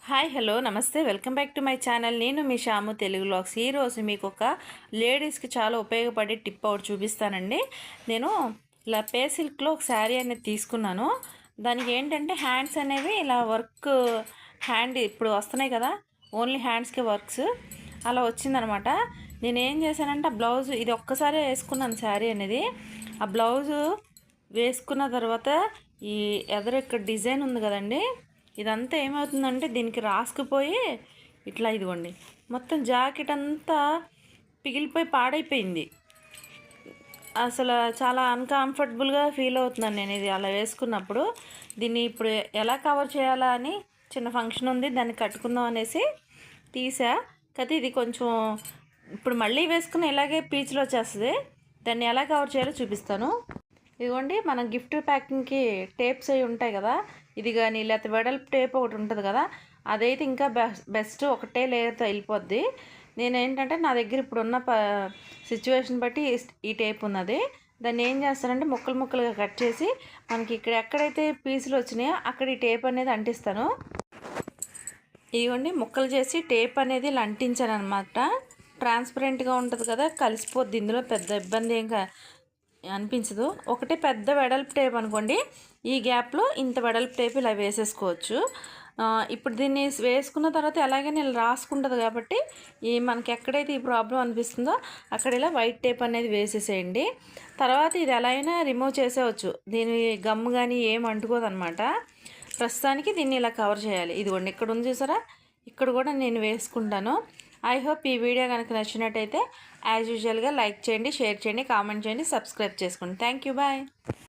Hi hello నమస్తే welcome back to my channel. నేను మీ Shyam Telugu vlogs. ఈరోజు మీకు ఒక లేడీస్కి చాలా ఉపయోగపడే టిప్ ఒకటి చూపిస్తానండి. నేను ఇలా పే సిల్క్లో ఒక శారీ అనేది తీసుకున్నాను. దానికి ఏంటంటే హ్యాండ్స్ అనేవి ఇలా వర్క్ హ్యాండ్ ఇప్పుడు వస్తున్నాయి కదా, ఓన్లీ హ్యాండ్స్కి వర్క్స్ అలా వచ్చిందనమాట. నేను ఏం చేశానంటే ఆ బ్లౌజ్ ఇది ఒక్కసారి వేసుకున్నాను శారీ అనేది. ఆ బ్లౌజు వేసుకున్న తర్వాత ఈ ఎదరు ఇక్కడ డిజైన్ ఉంది కదండి, ఇదంతా ఏమవుతుందంటే దీనికి రాసుకుపోయి ఇట్లా ఇదిగోండి మొత్తం జాకెట్ అంతా పిగిలిపోయి పాడైపోయింది. అసలు చాలా అన్కంఫర్టబుల్గా ఫీల్ అవుతున్నాను నేను ఇది అలా వేసుకున్నప్పుడు. దీన్ని ఇప్పుడు ఎలా కవర్ చేయాలా అని చిన్న ఫంక్షన్ ఉంది, దాన్ని కట్టుకుందాం అనేసి తీసా. అయితే ఇది కొంచెం ఇప్పుడు మళ్ళీ వేసుకుని ఇలాగే పీచులు వచ్చేస్తుంది. దాన్ని ఎలా కవర్ చేయాలో చూపిస్తాను. ఇదిగోండి, మనం గిఫ్ట్ ప్యాకింగ్కి టేప్స్ అవి ఉంటాయి కదా, ఇది కానీ లేకపోతే వెడల్పు టేప్ ఒకటి ఉంటుంది కదా, అదైతే ఇంకా బెస్ట్. ఒకటే లేయర్తో వెళ్ళిపోద్ది. నేనేంటంటే నా దగ్గర ఇప్పుడున్న సిచ్యువేషన్ బట్టి ఈ టేప్ ఉన్నది. దాన్ని ఏం చేస్తానంటే ముక్కలు ముక్కలుగా కట్ చేసి మనకి ఇక్కడ ఎక్కడైతే పీసులు వచ్చినాయో అక్కడ ఈ టేప్ అనేది అంటిస్తాను. ఇదిగోండి, ముక్కలు చేసి టేప్ అనేది ఇలా అంటించాను అనమాట. ట్రాన్స్పరెంట్గా ఉంటుంది కదా, కలిసిపోద్ది. ఇందులో పెద్ద ఇబ్బంది ఏం అనిపించదు. ఒకటే పెద్ద వెడల్పు టేప్ అనుకోండి, ఈ గ్యాప్లో ఇంత వెడల్పు టేప్ ఇలా వేసేసుకోవచ్చు. ఇప్పుడు దీన్ని వేసుకున్న తర్వాత ఎలాగైనా ఇలా రాసుకుంటుంది కాబట్టి మనకి ఎక్కడైతే ఈ ప్రాబ్లం అనిపిస్తుందో అక్కడ ఇలా వైట్ టేప్ అనేది వేసేసేయండి. తర్వాత ఇది ఎలా అయినా రిమూవ్ చేసేవచ్చు, దీని గమ్ము కానీ ఏం అంటుకోదనమాట. ప్రస్తుతానికి దీన్ని ఇలా కవర్ చేయాలి. ఇదిగోండి, ఇక్కడ ఉంది చూసారా, ఇక్కడ కూడా నేను వేసుకుంటాను. ఐ హోప్ ఈ వీడియో కనుక నచ్చినట్టయితే యాజ్ యూజువల్గా లైక్ చేయండి, షేర్ చేయండి, కామెంట్ చేయండి, సబ్స్క్రైబ్ చేసుకోండి. Thank you, bye.